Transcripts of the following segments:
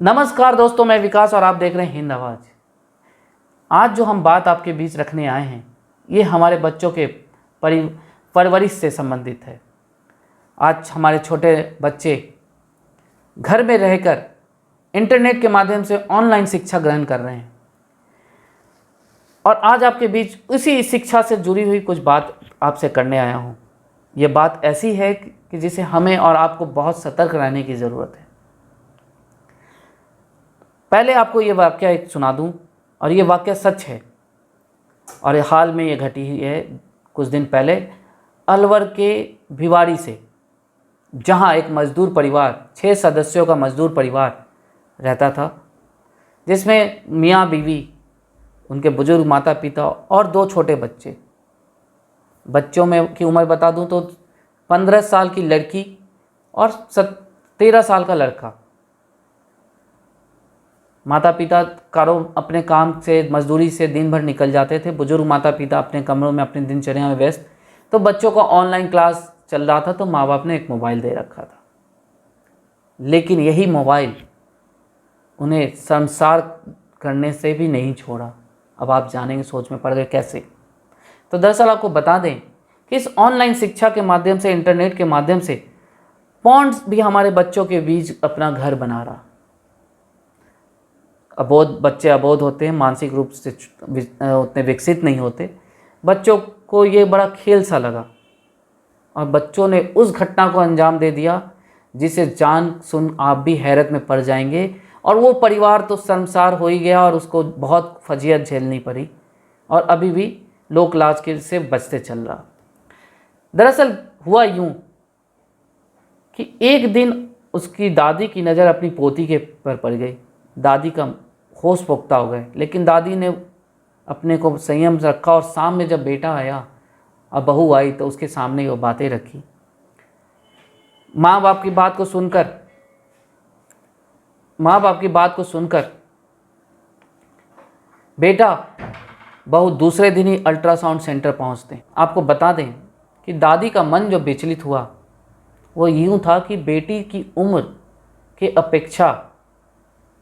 नमस्कार दोस्तों, मैं विकास और आप देख रहे हैं हिंद आवाज़। आज जो हम बात आपके बीच रखने आए हैं ये हमारे बच्चों के परवरिश से संबंधित है। आज हमारे छोटे बच्चे घर में रहकर इंटरनेट के माध्यम से ऑनलाइन शिक्षा ग्रहण कर रहे हैं और आज आपके बीच उसी शिक्षा से जुड़ी हुई कुछ बात आपसे करने आया हूँ। ये बात ऐसी है कि जिसे हमें और आपको बहुत सतर्क रहने की ज़रूरत है। पहले आपको ये वाक़या एक सुना दूं और ये वाक़या सच है और हाल में ये घटी ही है। कुछ दिन पहले अलवर के भिवाड़ी से, जहां एक मज़दूर परिवार 6 सदस्यों का मज़दूर परिवार रहता था, जिसमें मियाँ बीवी, उनके बुजुर्ग माता पिता और 2 छोटे बच्चे। बच्चों में की उम्र बता दूं तो 15 साल की लड़की और 13 साल का लड़का। माता पिता अपने काम से, मजदूरी से दिन भर निकल जाते थे। बुजुर्ग माता पिता अपने कमरों में अपनी दिनचर्या में व्यस्त। तो बच्चों का ऑनलाइन क्लास चल रहा था तो माँ बाप ने एक मोबाइल दे रखा था, लेकिन यही मोबाइल उन्हें शर्मसार करने से भी नहीं छोड़ा। अब आप जानेंगे, सोच में पड़ गए कैसे। तो दरअसल आपको बता दें कि इस ऑनलाइन शिक्षा के माध्यम से, इंटरनेट के माध्यम से पॉन्ड्स भी हमारे बच्चों के बीच अपना घर बना रहा। बच्चे अबोध होते हैं, मानसिक रूप से उतने विकसित नहीं होते। बच्चों को ये बड़ा खेल सा लगा और बच्चों ने उस घटना को अंजाम दे दिया जिसे जान सुन आप भी हैरत में पड़ जाएंगे। और वो परिवार तो शर्मसार हो ही गया और उसको बहुत फजीयत झेलनी पड़ी और अभी भी लोक लाज के से बचते चल रहा। दरअसल हुआ यूँ कि एक दिन उसकी दादी की नज़र अपनी पोती के पर पड़ गई। दादी का होश पुख्ता हो गए, लेकिन दादी ने अपने को संयम से रखा और शाम में जब बेटा आया और बहू आई तो उसके सामने वो बातें रखी। माँ बाप की बात को सुनकर बेटा बहू दूसरे दिन ही अल्ट्रासाउंड सेंटर पहुँचते। आपको बता दें कि दादी का मन जो विचलित हुआ वो यूँ था कि बेटी की उम्र के अपेक्षा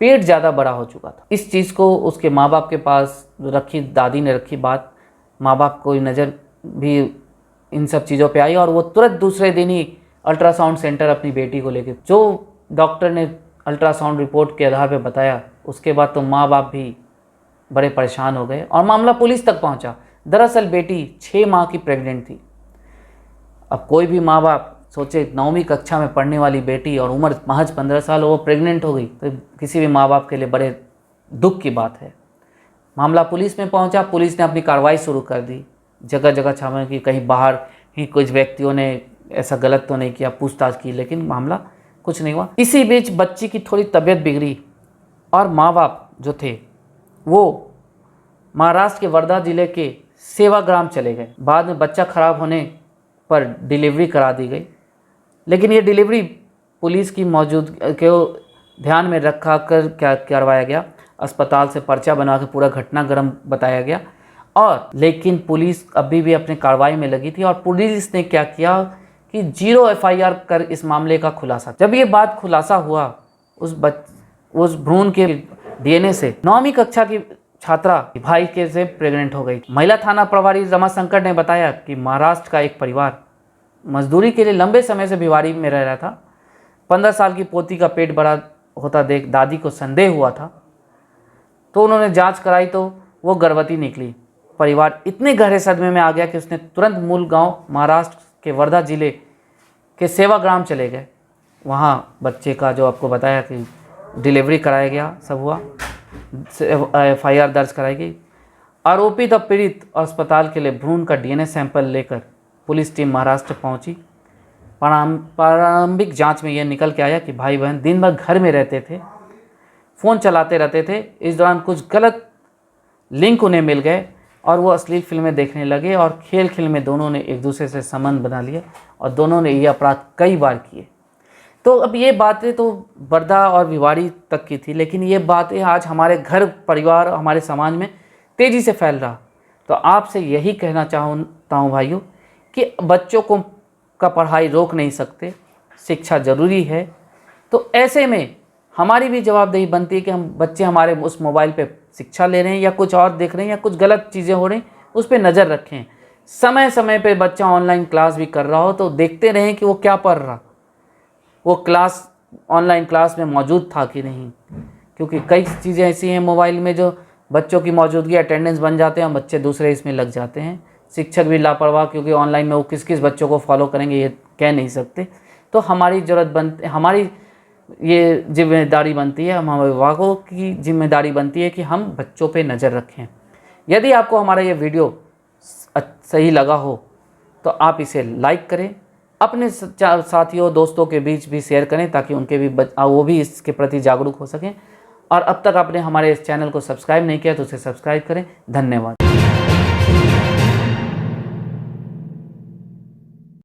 पेट ज़्यादा बड़ा हो चुका था। इस चीज़ को उसके माँ बाप के पास रखी, दादी ने रखी बात। माँ बाप को नज़र भी इन सब चीज़ों पे आई और वो तुरंत दूसरे दिन ही अल्ट्रासाउंड सेंटर अपनी बेटी को लेके, जो डॉक्टर ने अल्ट्रासाउंड रिपोर्ट के आधार पे बताया, उसके बाद तो माँ बाप भी बड़े परेशान हो गए और मामला पुलिस तक पहुँचा। दरअसल बेटी 6 माह की प्रेग्नेंट थी। अब कोई भी माँ बाप सोचे 9वीं कक्षा में पढ़ने वाली बेटी और उम्र महज 15 साल, वो प्रेग्नेंट हो गई, तो किसी भी माँ बाप के लिए बड़े दुख की बात है। मामला पुलिस में पहुंचा। पुलिस ने अपनी कार्रवाई शुरू कर दी। जगह जगह छापे की, कहीं बाहर ही कुछ व्यक्तियों ने ऐसा गलत तो नहीं किया, पूछताछ की, लेकिन मामला कुछ नहीं हुआ। इसी बीच बच्ची की थोड़ी तबीयत बिगड़ी और माँ बाप जो थे वो महाराष्ट्र के वर्धा जिले के सेवाग्राम चले गए। बाद में बच्चा खराब होने पर डिलीवरी करा दी गई, लेकिन ये डिलीवरी पुलिस की मौजूदगी को ध्यान में रखा कर क्या करवाया गया। अस्पताल से पर्चा बना के पूरा घटनाक्रम बताया गया और लेकिन पुलिस अभी भी अपने कार्रवाई में लगी थी। और पुलिस ने क्या किया कि 0 FIR कर इस मामले का खुलासा। जब ये बात खुलासा हुआ, उस भ्रूण के DNA से 9वीं कक्षा की छात्रा भाई के से प्रेग्नेंट हो गई। महिला थाना प्रभारी रमाशंकर ने बताया कि महाराष्ट्र का एक परिवार मजदूरी के लिए लंबे समय से भिवाड़ी में रह रहा था। 15 साल की पोती का पेट बड़ा होता देख दादी को संदेह हुआ था, तो उन्होंने जांच कराई तो वो गर्भवती निकली। परिवार इतने गहरे सदमे में आ गया कि उसने तुरंत मूल गांव महाराष्ट्र के वर्धा जिले के सेवाग्राम चले गए। वहाँ बच्चे का, जो आपको बताया कि डिलीवरी कराया गया, सब हुआ, FIR दर्ज कराई गई। आरोपित और पीड़ित अस्पताल के लिए भ्रूण का DNA सैंपल लेकर पुलिस टीम महाराष्ट्र पहुंची। प्रारंभिक जांच में यह निकल के आया कि भाई बहन दिन भर घर में रहते थे, फ़ोन चलाते रहते थे। इस दौरान कुछ गलत लिंक उन्हें मिल गए और वो अश्लील फिल्में देखने लगे और खेल में दोनों ने एक दूसरे से संबंध बना लिए और दोनों ने ये अपराध कई बार किए। तो अब ये बातें तो वर्धा और भिवाड़ी तक की थी, लेकिन ये बातें आज हमारे घर परिवार, हमारे समाज में तेज़ी से फैल रहा। तो आपसे यही कहना चाहता हूँ भाइयों कि बच्चों को का पढ़ाई रोक नहीं सकते, शिक्षा ज़रूरी है। तो ऐसे में हमारी भी जवाबदेही बनती है कि हम बच्चे हमारे उस मोबाइल पे शिक्षा ले रहे हैं या कुछ और देख रहे हैं या कुछ गलत चीज़ें हो रही उस पर नज़र रखें। समय समय पे बच्चा ऑनलाइन क्लास भी कर रहा हो तो देखते रहें कि वो क्या पढ़ रहा, वो क्लास ऑनलाइन क्लास में मौजूद था कि नहीं, क्योंकि कई चीज़ें ऐसी हैं मोबाइल में जो बच्चों की मौजूदगी अटेंडेंस बन जाते हैं और बच्चे दूसरे इसमें लग जाते हैं। शिक्षक भी लापरवाह, क्योंकि ऑनलाइन में वो किस किस बच्चों को फॉलो करेंगे ये कह नहीं सकते। तो हमारी ये जिम्मेदारी बनती है, हम अभिभावकों की जिम्मेदारी बनती है कि हम बच्चों पे नज़र रखें। यदि आपको हमारा ये वीडियो सही लगा हो तो आप इसे लाइक करें, अपने साथियों दोस्तों के बीच भी शेयर करें ताकि उनके भी वो भी इसके प्रति जागरूक हो सकें। और अब तक आपने हमारे इस चैनल को सब्सक्राइब नहीं किया तो उसे सब्सक्राइब करें। धन्यवाद।